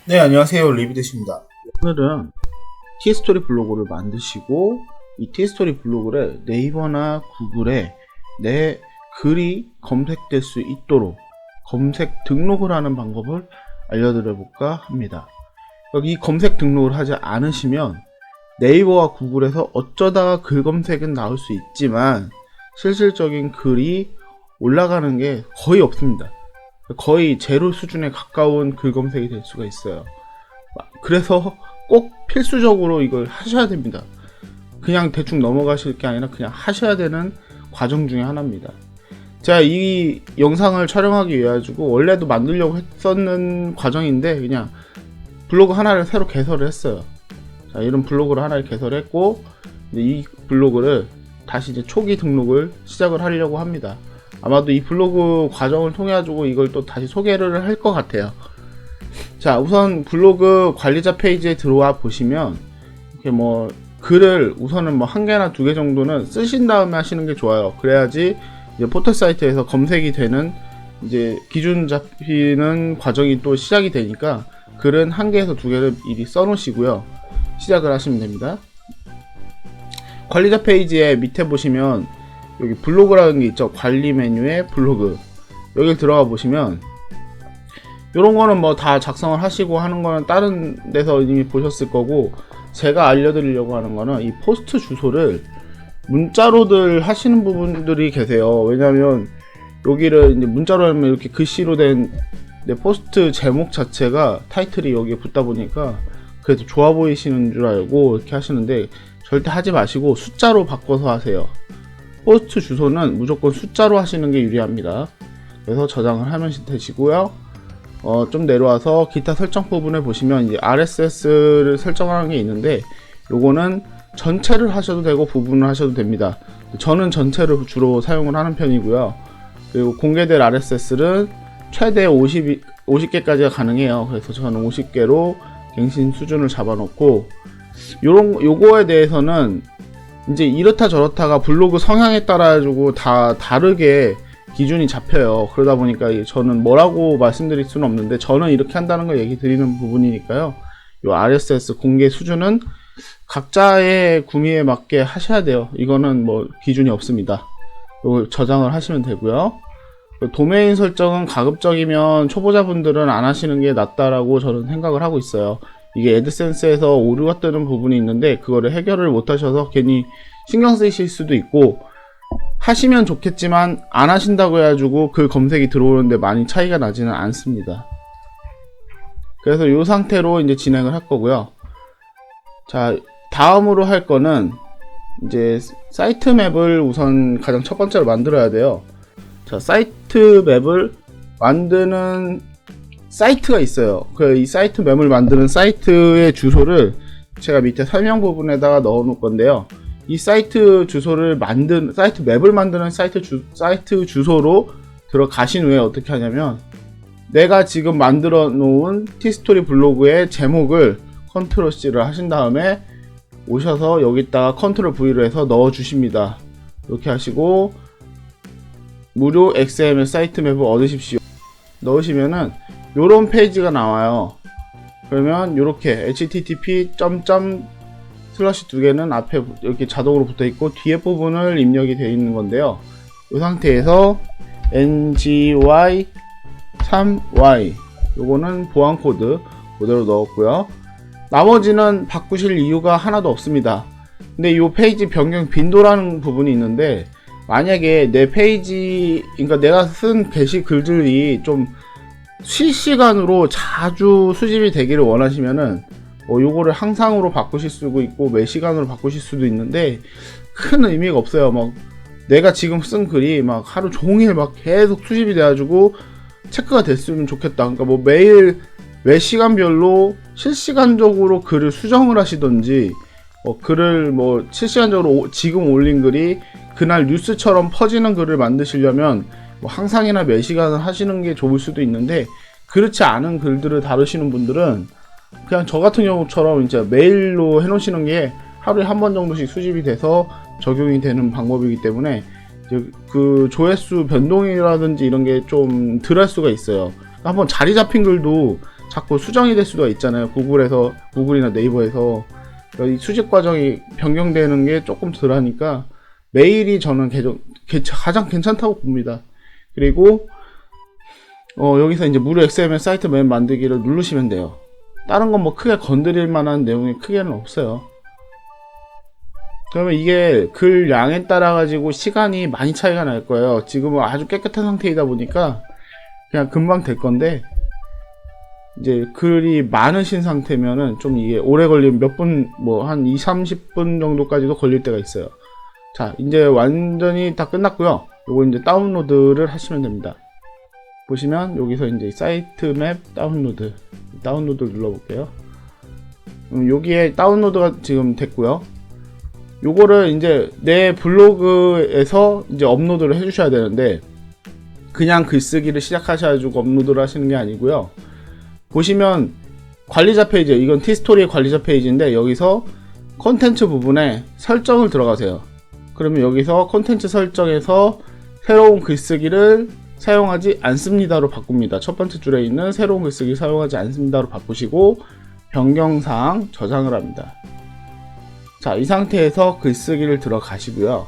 네, 안녕하세요. 리뷰드십니다. 오늘은 티스토리 블로그를 만드시고 이 티스토리 블로그를 네이버나 구글에 내 글이 검색될 수 있도록 검색 등록을 하는 방법을 알려드려 볼까 합니다. 여기 검색 등록을 하지 않으시면 네이버와 구글에서 어쩌다가 글 검색은 나올 수 있지만 실질적인 글이 올라가는 게 거의 없습니다. 거의 제로 수준에 가까운 글 검색이 될 수가 있어요. 그래서 꼭 필수적으로 이걸 하셔야 됩니다. 그냥 대충 넘어가실 게 아니라 그냥 하셔야 되는 과정 중에 하나입니다. 제가 이 영상을 촬영하기 위해 가지고 원래도 만들려고 했었는 과정인데 그냥 블로그 하나를 새로 개설을 했어요. 자, 이런 블로그를 하나를 개설했고 이 블로그를 다시 이제 초기 등록을 시작을 하려고 합니다. 아마도 이 블로그 과정을 통해 가지고 이걸 또 다시 소개를 할 것 같아요. 자, 우선 블로그 관리자 페이지에 들어와 보시면 이렇게 뭐 글을 우선은 뭐 한 개나 두 개 정도는 쓰신 다음에 하시는 게 좋아요. 그래야지 이제 포털 사이트에서 검색이 되는 이제 기준 잡히는 과정이 또 시작이 되니까 글은 한 개에서 두 개를 미리 써 놓으시고요. 시작을 하시면 됩니다. 관리자 페이지에 밑에 보시면 여기 블로그라는 게 있죠. 관리 메뉴에 블로그. 여기 들어가 보시면 요런 거는 뭐 다 작성을 하시고 하는 거는 다른 데서 이미 보셨을 거고, 제가 알려드리려고 하는 거는 이 포스트 주소를 문자로들 하시는 부분들이 계세요. 왜냐면 여기를 이제 문자로 하면 이렇게 글씨로 된 포스트 제목 자체가 타이틀이 여기에 붙다 보니까 그래도 좋아 보이시는 줄 알고 이렇게 하시는데 절대 하지 마시고 숫자로 바꿔서 하세요. 포스트 주소는 무조건 숫자로 하시는 게 유리합니다. 그래서 저장을 하면 되시고요. 좀 내려와서 기타 설정 부분에 보시면 이제 RSS를 설정하는 게 있는데 요거는 전체를 하셔도 되고 부분을 하셔도 됩니다. 저는 전체를 주로 사용을 하는 편이고요. 그리고 공개될 RSS는 최대 50개까지가 가능해요. 그래서 저는 50개로 갱신 수준을 잡아놓고 요거에 대해서는 이제 이렇다 저렇다가 블로그 성향에 따라 가지고 다 다르게 기준이 잡혀요. 그러다 보니까 저는 뭐라고 말씀드릴 수는 없는데 저는 이렇게 한다는 걸 얘기 드리는 부분이니까요. 이 RSS 공개 수준은 각자의 구미에 맞게 하셔야 돼요. 이거는 뭐 기준이 없습니다. 이걸 저장을 하시면 되고요. 도메인 설정은 가급적이면 초보자분들은 안 하시는 게 낫다라고 저는 생각을 하고 있어요. 이게 애드센스에서 오류가 뜨는 부분이 있는데 그거를 해결을 못 하셔서 괜히 신경 쓰이실 수도 있고, 하시면 좋겠지만 안 하신다고 해가지고 그 검색이 들어오는데 많이 차이가 나지는 않습니다. 그래서 이 상태로 이제 진행을 할 거고요. 자, 다음으로 할 거는 이제 사이트 맵을 우선 가장 첫 번째로 만들어야 돼요. 자, 사이트 맵을 만드는 사이트가 있어요. 이 사이트 맵을 만드는 사이트의 주소를 제가 밑에 설명 부분에다가 넣어 놓을 건데요. 이 사이트 주소를 사이트 맵을 만드는 사이트 주소로 들어가신 후에 어떻게 하냐면, 내가 지금 만들어 놓은 티스토리 블로그의 제목을 컨트롤 C를 하신 다음에 오셔서 여기다가 컨트롤 V로 해서 넣어 주십니다. 이렇게 하시고 무료 XML 사이트 맵을 얻으십시오. 넣으시면은 요런 페이지가 나와요. 그러면 요렇게 http 슬러시 두 개는 앞에 이렇게 자동으로 붙어 있고 뒤에 부분을 입력이 되어 있는 건데요. 이 상태에서 NGY3Y 요거는 보안 코드 그대로 넣었고요. 나머지는 바꾸실 이유가 하나도 없습니다. 근데 이 페이지 변경 빈도라는 부분이 있는데, 만약에 내 페이지, 그러니까 내가 쓴 게시글들이 좀 실시간으로 자주 수집이 되기를 원하시면은 요거를 항상으로 바꾸실 수도 있고 매시간으로 바꾸실 수도 있는데 큰 의미가 없어요. 막 내가 지금 쓴 글이 막 하루 종일 막 계속 수집이 돼가지고 체크가 됐으면 좋겠다. 그러니까 뭐 매일 매 시간별로 실시간적으로 글을 수정을 하시던지, 글을 뭐 실시간적으로 지금 올린 글이 그날 뉴스처럼 퍼지는 글을 만드시려면 뭐 항상이나 매 시간을 하시는 게 좋을 수도 있는데, 그렇지 않은 글들을 다루시는 분들은 그냥 저 같은 경우처럼 이제 메일로 해놓으시는 게 하루에 한 번 정도씩 수집이 돼서 적용이 되는 방법이기 때문에 그 조회수 변동이라든지 이런 게 좀 덜 할 수가 있어요. 한번 자리 잡힌 글도 자꾸 수정이 될 수가 있잖아요. 구글이나 네이버에서 이 수집 과정이 변경되는 게 조금 덜하니까 메일이 저는 가장 괜찮다고 봅니다. 그리고 여기서 이제 무료 XML 사이트 맵 만들기를 누르시면 돼요. 다른 건 뭐 크게 건드릴 만한 내용이 크게는 없어요. 그러면 이게 글 양에 따라 가지고 시간이 많이 차이가 날 거예요. 지금은 아주 깨끗한 상태이다 보니까 그냥 금방 될 건데, 이제 글이 많으신 상태면은 좀 이게 오래 걸리면 몇 분, 뭐 한 20-30분 정도까지도 걸릴 때가 있어요. 자, 이제 완전히 다 끝났고요. 요거 이제 다운로드를 하시면 됩니다. 보시면 여기서 이제 사이트 맵 다운로드를 눌러볼게요. 여기에 다운로드가 지금 됐고요. 요거를 이제 내 블로그에서 이제 업로드를 해주셔야 되는데, 그냥 글쓰기를 시작하셔가지고 업로드를 하시는 게 아니고요. 보시면 관리자 페이지, 이건 티스토리의 관리자 페이지인데, 여기서 콘텐츠 부분에 설정을 들어가세요. 그러면 여기서 콘텐츠 설정에서 새로운 글쓰기를 사용하지 않습니다로 바꿉니다. 첫 번째 줄에 있는 새로운 글쓰기 사용하지 않습니다로 바꾸시고 변경사항 저장을 합니다. 자, 이 상태에서 글쓰기를 들어가시고요.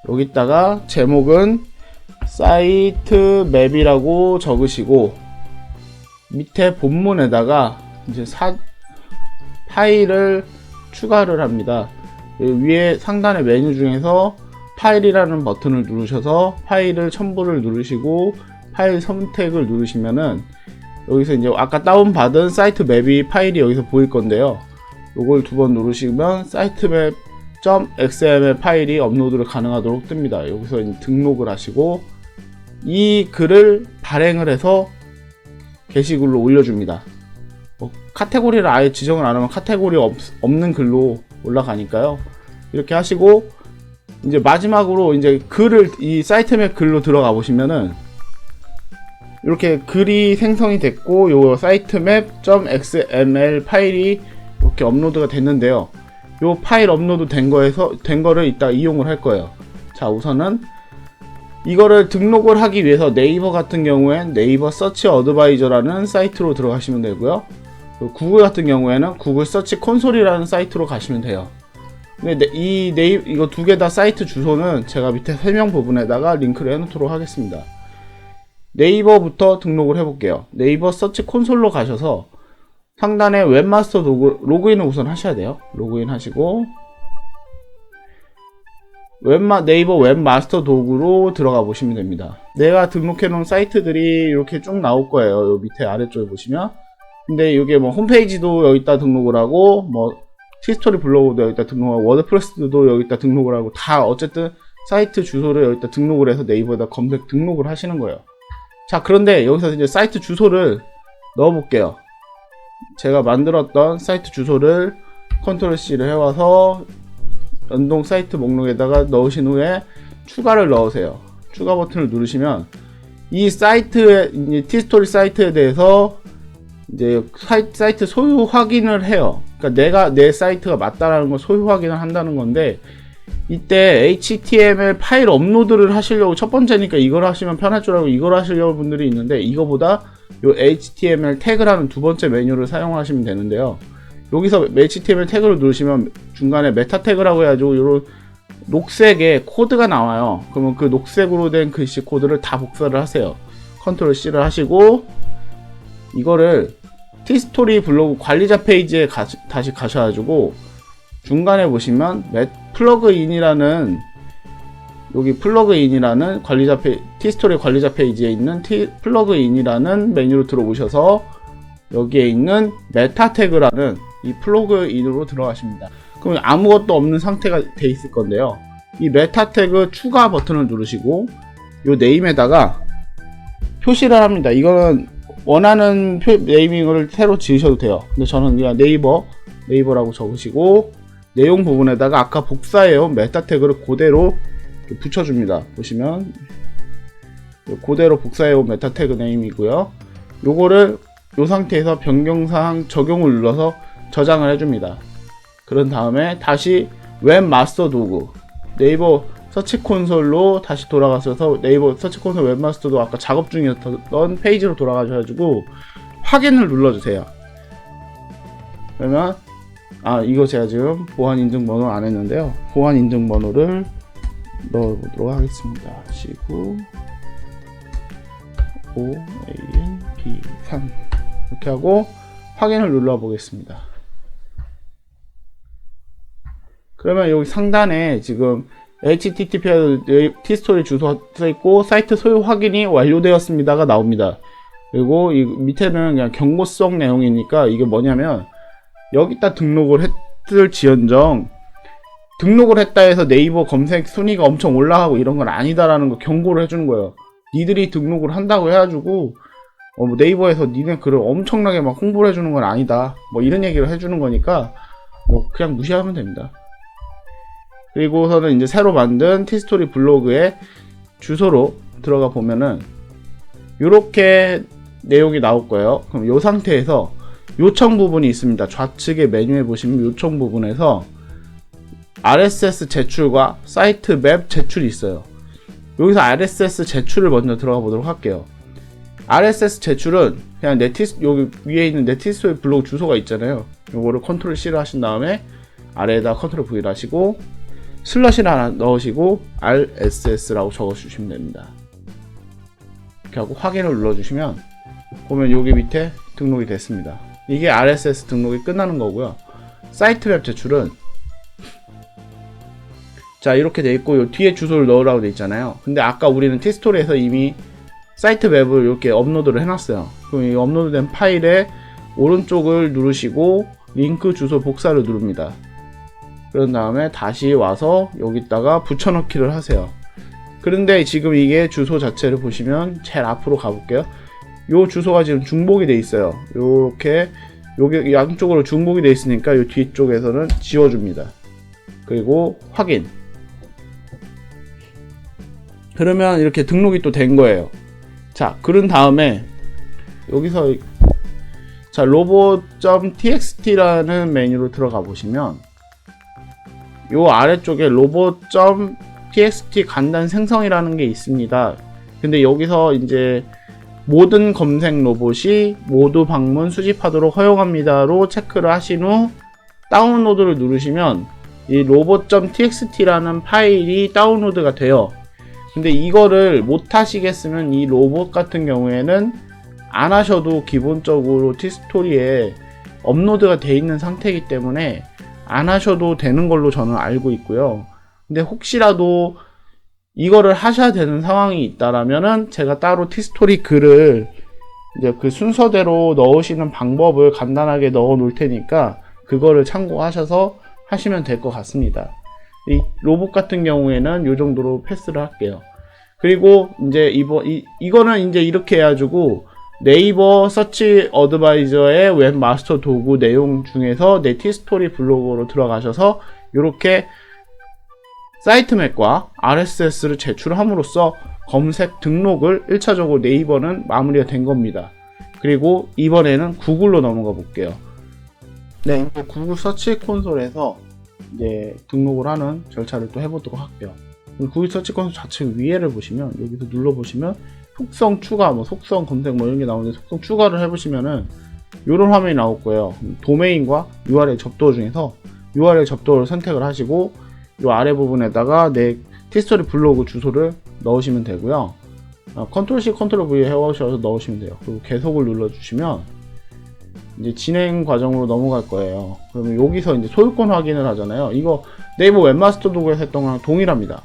여기다가 제목은 사이트 맵이라고 적으시고 밑에 본문에다가 이제 파일을 추가를 합니다. 위에 상단의 메뉴 중에서 파일이라는 버튼을 누르셔서 파일을 첨부를 누르시고 파일 선택을 누르시면은 여기서 이제 아까 다운받은 사이트 맵이 파일이 여기서 보일 건데요. 요걸 2번 누르시면 사이트맵.xml 파일이 업로드를 가능하도록 뜹니다. 여기서 이제 등록을 하시고 이 글을 발행을 해서 게시글로 올려줍니다. 카테고리를 아예 지정을 안 하면 카테고리 없는 글로 올라가니까요. 이렇게 하시고 이제 마지막으로 이제 글을 이 사이트맵 글로 들어가 보시면은 이렇게 글이 생성이 됐고 요 사이트맵.xml 파일이 이렇게 업로드가 됐는데요. 요 파일 업로드 된 거를 이따 이용을 할 거예요. 자, 우선은 이거를 등록을 하기 위해서 네이버 같은 경우엔 네이버 서치 어드바이저라는 사이트로 들어가시면 되고요. 구글 같은 경우에는 구글 서치 콘솔이라는 사이트로 가시면 돼요. 근데 이거 두 개 다 사이트 주소는 제가 밑에 설명 부분에다가 링크를 해놓도록 하겠습니다. 네이버부터 등록을 해볼게요. 네이버 서치 콘솔로 가셔서 상단에 웹마스터 도구 로그인을 우선 하셔야 돼요. 로그인 하시고 네이버 웹마스터 도구로 들어가 보시면 됩니다. 내가 등록해 놓은 사이트들이 이렇게 쭉 나올 거예요. 요 밑에 아래쪽에 보시면. 근데 이게 뭐 홈페이지도 여기다 등록을 하고 뭐 티스토리 블로그도 여기다 등록하고 워드프레스도 여기다 등록을 하고 다 어쨌든 사이트 주소를 여기다 등록을 해서 네이버에다 검색 등록을 하시는 거예요. 자, 그런데 여기서 이제 사이트 주소를 넣어 볼게요. 제가 만들었던 사이트 주소를 컨트롤 C를 해와서 연동 사이트 목록에다가 넣으신 후에 추가를 넣으세요. 추가 버튼을 누르시면 이 사이트에 티스토리 사이트에 대해서 이제 사이트 소유 확인을 해요. 그러니까 내 사이트가 맞다라는 걸 소유 확인을 한다는 건데, 이때 HTML 파일 업로드를 하시려고, 첫 번째니까 이걸 하시면 편할 줄 알고 이걸 하시려고 분들이 있는데, 이거보다 요 HTML 태그라는 두 번째 메뉴를 사용하시면 되는데요. 여기서 HTML 태그를 누르시면 중간에 메타 태그라고 해가지고 요런 녹색의 코드가 나와요. 그러면 그 녹색으로 된 글씨 코드를 다 복사를 하세요. 컨트롤 C를 하시고 이거를 티스토리 블로그 관리자 페이지에 다시 가셔가지고 중간에 보시면 플러그인이라는 여기 플러그인이라는 티스토리 관리자 페이지에 있는 플러그인이라는 메뉴로 들어오셔서 여기에 있는 메타 태그라는 이 플러그인으로 들어가십니다. 그럼 아무것도 없는 상태가 돼 있을 건데요. 이 메타 태그 추가 버튼을 누르시고 요 네임에다가 표시를 합니다. 이거는 원하는 네이밍을 새로 지으셔도 돼요. 근데 저는 그냥 네이버라고 적으시고 내용 부분에다가 아까 복사해온 메타 태그를 그대로 붙여줍니다. 보시면 그대로 복사해온 메타 태그 네임이고요. 요거를 요 상태에서 변경사항 적용을 눌러서 저장을 해줍니다. 그런 다음에 다시 웹마스터 도구 네이버 서치 콘솔로 다시 돌아가셔서 네이버 서치 콘솔 웹마스터도 아까 작업 중이었던 페이지로 돌아가셔가지고 확인을 눌러주세요. 그러면 이거 제가 지금 보안 인증번호 안 했는데요. 보안 인증번호를 넣어보도록 하겠습니다. 시구 OANP3 이렇게 하고 확인을 눌러 보겠습니다. 그러면 여기 상단에 지금 HTTP 티스토리 주소 써있고 사이트 소유 확인이 완료되었습니다가 나옵니다. 그리고 이 밑에는 그냥 경고성 내용이니까 이게 뭐냐면 여기다 등록을 했을지언정 등록을 했다 해서 네이버 검색 순위가 엄청 올라가고 이런 건 아니다라는 거 경고를 해주는 거예요. 니들이 등록을 한다고 해가지고 뭐 네이버에서 니네 글을 엄청나게 막 홍보를 해주는 건 아니다, 뭐 이런 얘기를 해주는 거니까 뭐 그냥 무시하면 됩니다. 그리고서는 이제 새로 만든 티스토리 블로그의 주소로 들어가 보면은 이렇게 내용이 나올 거예요. 그럼 이 상태에서 요청 부분이 있습니다. 좌측에 메뉴에 보시면 요청 부분에서 RSS 제출과 사이트 맵 제출이 있어요. 여기서 RSS 제출을 먼저 들어가 보도록 할게요. RSS 제출은 그냥 여기 위에 있는 내 티스토리 블로그 주소가 있잖아요. 요거를 컨트롤 C를 하신 다음에 아래에다 컨트롤 V를 하시고 슬러시를 하나 넣으시고 RSS라고 적어주시면 됩니다. 이렇게 하고 확인을 눌러주시면 보면 여기 밑에 등록이 됐습니다. 이게 RSS 등록이 끝나는 거고요. 사이트 맵 제출은 자 이렇게 돼 있고 요 뒤에 주소를 넣으라고 돼 있잖아요. 근데 아까 우리는 티스토리에서 이미 사이트 맵을 이렇게 업로드를 해놨어요. 그럼 이 업로드된 파일에 오른쪽을 누르시고 링크 주소 복사를 누릅니다. 그런 다음에 다시 와서 여기다가 붙여넣기를 하세요. 그런데 지금 이게 주소 자체를 보시면 제일 앞으로 가볼게요. 요 주소가 지금 중복이 돼 있어요. 요렇게 여기 양쪽으로 중복이 돼 있으니까 요 뒤쪽에서는 지워줍니다. 그리고 확인. 그러면 이렇게 등록이 또 된 거예요. 자, 그런 다음에 여기서 자 로봇.txt라는 메뉴로 들어가 보시면 요 아래쪽에 로봇.txt 간단 생성이라는 게 있습니다. 근데 여기서 이제 모든 검색 로봇이 모두 방문 수집하도록 허용합니다로 체크를 하신 후 다운로드를 누르시면 이 로봇.txt라는 파일이 다운로드가 돼요. 근데 이거를 못 하시겠으면 이 로봇 같은 경우에는 안 하셔도 기본적으로 티스토리에 업로드가 돼 있는 상태이기 때문에 안 하셔도 되는 걸로 저는 알고 있고요. 근데 혹시라도 이거를 하셔야 되는 상황이 있다라면은 제가 따로 티스토리 글을 이제 그 순서대로 넣으시는 방법을 간단하게 넣어 놓을 테니까 그거를 참고하셔서 하시면 될 것 같습니다. 이 로봇 같은 경우에는 이 정도로 패스를 할게요. 그리고 이제 이거는 이제 이렇게 해가지고 네이버 서치 어드바이저의 웹마스터 도구 내용 중에서 내 티스토리 블로그로 들어가셔서 이렇게 사이트 맵과 RSS를 제출함으로써 검색 등록을 1차적으로 네이버는 마무리가 된 겁니다. 그리고 이번에는 구글로 넘어가 볼게요. 네, 구글 서치 콘솔에서 이제 등록을 하는 절차를 또 해보도록 할게요. 구글 서치 콘솔 좌측 위에를 보시면 여기서 눌러보시면 속성 추가, 뭐 속성 검색 뭐 이런 게 나오는데 속성 추가를 해보시면은 이런 화면이 나올 거예요. 도메인과 URL 접도 중에서 URL 접도를 선택을 하시고 이 아래 부분에다가 내 티스토리 블로그 주소를 넣으시면 되고요. 컨트롤 C, 컨트롤 V 해오셔서 넣으시면 돼요. 그리고 계속을 눌러주시면 이제 진행 과정으로 넘어갈 거예요. 그러면 여기서 이제 소유권 확인을 하잖아요. 이거 네이버 웹마스터 도구에서 했던 거랑 동일합니다.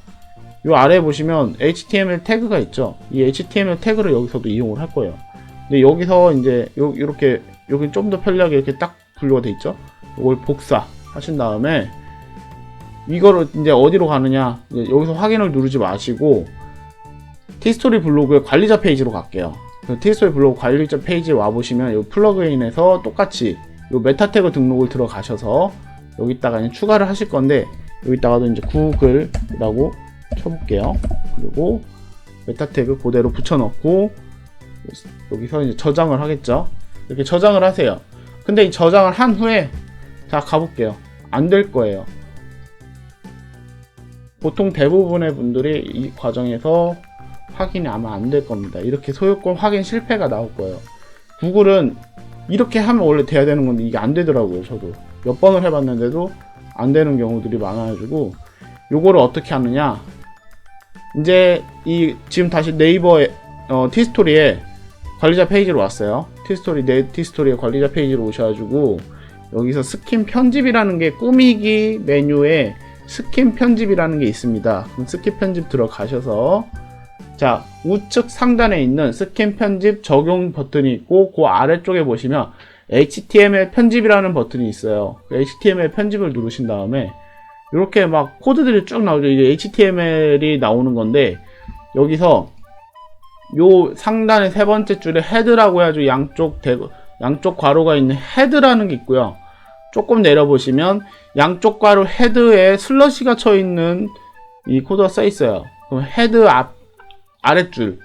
요 아래 보시면 HTML 태그가 있죠. 이 HTML 태그를 여기서도 이용을 할 거예요. 근데 여기서 이제 이렇게 여기 좀 더 편리하게 이렇게 딱 분류가 돼 있죠. 이걸 복사 하신 다음에 이거를 이제 어디로 가느냐, 이제 여기서 확인을 누르지 마시고 티스토리 블로그의 관리자 페이지로 갈게요. 티스토리 블로그 관리자 페이지에 와 보시면 이 플러그인에서 똑같이 이 메타 태그 등록을 들어가셔서 여기다가 이제 추가를 하실 건데 여기다가도 이제 구글이라고 쳐볼게요. 그리고 메타 태그 그대로 붙여넣고 여기서 이제 저장을 하겠죠. 이렇게 저장을 하세요. 근데 이 저장을 한 후에 자 가볼게요. 안 될 거예요. 보통 대부분의 분들이 이 과정에서 확인이 아마 안 될 겁니다. 이렇게 소유권 확인 실패가 나올 거예요. 구글은 이렇게 하면 원래 돼야 되는 건데 이게 안 되더라고요. 저도 몇 번을 해봤는데도 안 되는 경우들이 많아가지고 요거를 어떻게 하느냐, 이제 지금 다시 네이버 티스토리에 관리자 페이지로 왔어요. 내 티스토리의 관리자 페이지로 오셔가지고 여기서 스킨 편집이라는 게 꾸미기 메뉴에 스킨 편집이라는 게 있습니다. 그럼 스킨 편집 들어가셔서 자, 우측 상단에 있는 스킨 편집 적용 버튼이 있고 그 아래쪽에 보시면 HTML 편집이라는 버튼이 있어요. 그 HTML 편집을 누르신 다음에 이렇게 막 코드들이 쭉 나오죠. 이게 HTML이 나오는 건데 여기서 요 상단의 세 번째 줄에 헤드라고 해가지고 양쪽 괄호가 있는 헤드라는 게 있고요. 조금 내려보시면 양쪽 괄호 헤드에 슬러시가 쳐 있는 이 코드가 써 있어요. 그럼 헤드 아랫줄,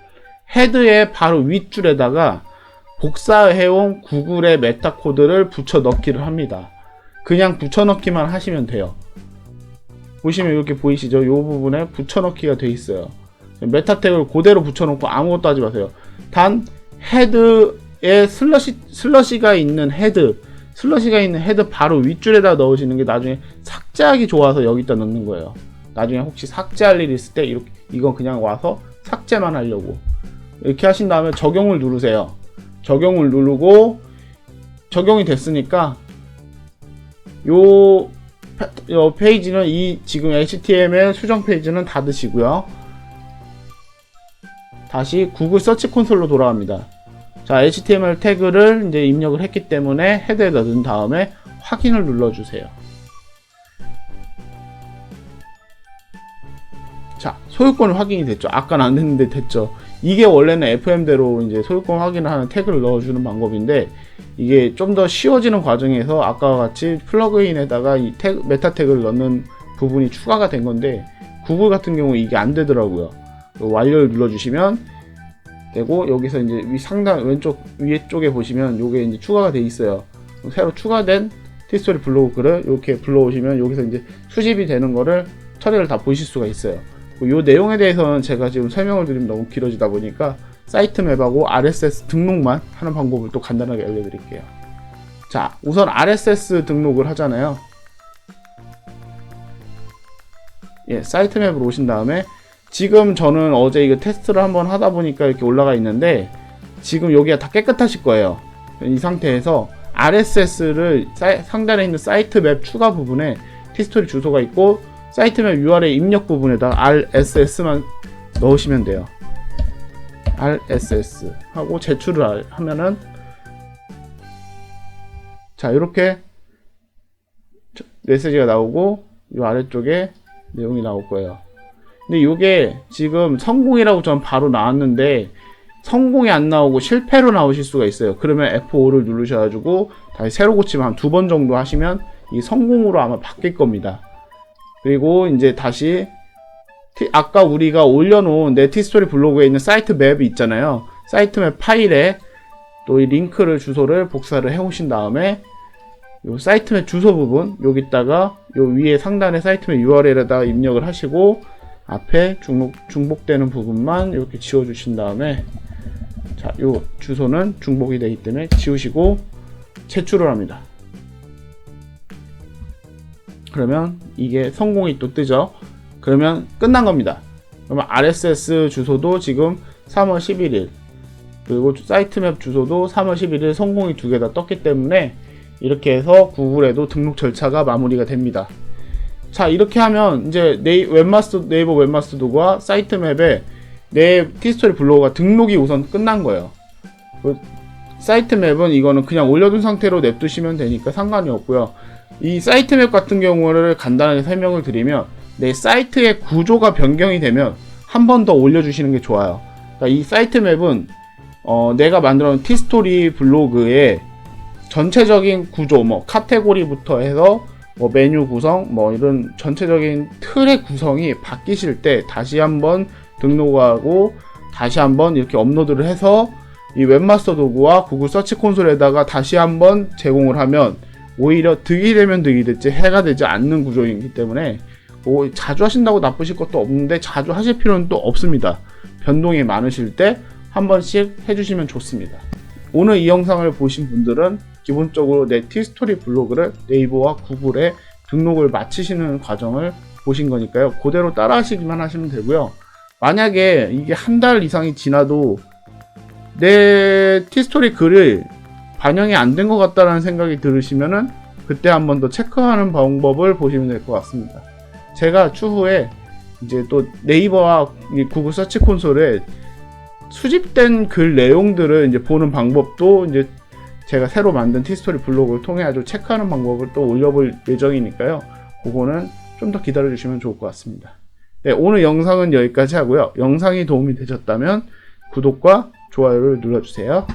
헤드의 바로 윗줄에다가 복사해온 구글의 메타 코드를 붙여 넣기를 합니다. 그냥 붙여 넣기만 하시면 돼요. 보시면 이렇게 보이시죠? 이 부분에 붙여 넣기가 돼 있어요. 메타 태그를 그대로 붙여 놓고 아무것도 하지 마세요. 단 헤드에 슬러시가 있는 헤드 바로 윗줄에다 넣으시는 게 나중에 삭제하기 좋아서 여기다 넣는 거예요. 나중에 혹시 삭제할 일이 있을 때 이건 그냥 와서 삭제만 하려고 이렇게 하신 다음에 적용을 누르세요. 적용을 누르고 적용이 됐으니까 요 페이지는 지금 HTML 수정 페이지는 닫으시고요. 다시 구글 서치 콘솔로 돌아갑니다. 자, HTML 태그를 이제 입력을 했기 때문에 헤드에 넣은 다음에 확인을 눌러주세요. 자, 소유권이 확인이 됐죠. 아까는 안 됐는데 됐죠. 이게 원래는 FM대로 이제 소유권 확인을 하는 태그를 넣어주는 방법인데 이게 좀 더 쉬워지는 과정에서 아까와 같이 플러그인에다가 이 메타 태그를 넣는 부분이 추가가 된 건데 구글 같은 경우 이게 안 되더라고요. 완료를 눌러주시면 되고 여기서 이제 상단 왼쪽 위에 쪽에 보시면 요게 이제 추가가 돼 있어요. 새로 추가된 티스토리 블로그 글을 이렇게 불러오시면 여기서 이제 수집이 되는 거를 처리를 다 보실 수가 있어요. 요 내용에 대해서는 제가 지금 설명을 드리면 너무 길어지다 보니까 사이트 맵하고 RSS 등록만 하는 방법을 또 간단하게 알려드릴게요. 자, 우선 RSS 등록을 하잖아요. 예, 사이트 맵으로 오신 다음에 지금 저는 어제 이거 테스트를 한번 하다 보니까 이렇게 올라가 있는데 지금 여기가 다 깨끗하실 거예요. 이 상태에서 RSS를 상단에 있는 사이트 맵 추가 부분에 티스토리 주소가 있고 사이트 맵 URL 입력 부분에다 RSS만 넣으시면 돼요. RSS 하고 제출을 하면은 자, 이렇게 메시지가 나오고 이 아래쪽에 내용이 나올 거예요. 근데 이게 지금 성공이라고 전 바로 나왔는데 성공이 안 나오고 실패로 나오실 수가 있어요. 그러면 F5를 누르셔가지고 다시 새로 고치면 한 2번 정도 하시면 이 성공으로 아마 바뀔 겁니다. 그리고 이제 다시 아까 우리가 올려놓은 내 티스토리 블로그에 있는 사이트 맵이 있잖아요. 사이트 맵 파일에 또 이 링크를 주소를 복사를 해 오신 다음에 요 사이트 맵 주소 부분 여기다가 요 위에 상단에 사이트 맵 URL에다가 입력을 하시고 앞에 중복되는 부분만 이렇게 지워주신 다음에 자, 요 주소는 중복이 되기 때문에 지우시고 제출을 합니다. 그러면 이게 성공이 또 뜨죠. 그러면 끝난 겁니다. 그러면 RSS 주소도 지금 3월 11일 그리고 사이트 맵 주소도 3월 11일 성공이 두 개 다 떴기 때문에 이렇게 해서 구글에도 등록 절차가 마무리가 됩니다. 자, 이렇게 하면 이제 네이버 웹마스터도어와 사이트 맵에 내 티스토리 블로그가 등록이 우선 끝난 거예요. 사이트 맵은 이거는 그냥 올려둔 상태로 냅두시면 되니까 상관이 없고요. 이 사이트 맵 같은 경우를 간단하게 설명을 드리면 내 사이트의 구조가 변경이 되면 한 번 더 올려주시는 게 좋아요. 그러니까 이 사이트 맵은 내가 만들어 놓은 티스토리 블로그의 전체적인 구조, 뭐 카테고리부터 해서 뭐 메뉴 구성, 뭐 이런 전체적인 틀의 구성이 바뀌실 때 다시 한번 등록하고 다시 한번 이렇게 업로드를 해서 이 웹마스터 도구와 구글 서치 콘솔에다가 다시 한번 제공을 하면 오히려 득이 되면 득이 됐지 해가 되지 않는 구조이기 때문에 뭐 자주 하신다고 나쁘실 것도 없는데 자주 하실 필요는 또 없습니다. 변동이 많으실 때 한 번씩 해주시면 좋습니다. 오늘 이 영상을 보신 분들은 기본적으로 내 티스토리 블로그를 네이버와 구글에 등록을 마치시는 과정을 보신 거니까요. 그대로 따라 하시기만 하시면 되고요. 만약에 이게 한 달 이상이 지나도 내 티스토리 글을 반영이 안 된 것 같다는 생각이 들으시면은 그때 한 번 더 체크하는 방법을 보시면 될 것 같습니다. 제가 추후에 이제 또 네이버와 구글 서치 콘솔에 수집된 글 내용들을 이제 보는 방법도 이제 제가 새로 만든 티스토리 블로그를 통해 아주 체크하는 방법을 또 올려볼 예정이니까요. 그거는 좀 더 기다려 주시면 좋을 것 같습니다. 네, 오늘 영상은 여기까지 하고요. 영상이 도움이 되셨다면 구독과 좋아요를 눌러주세요.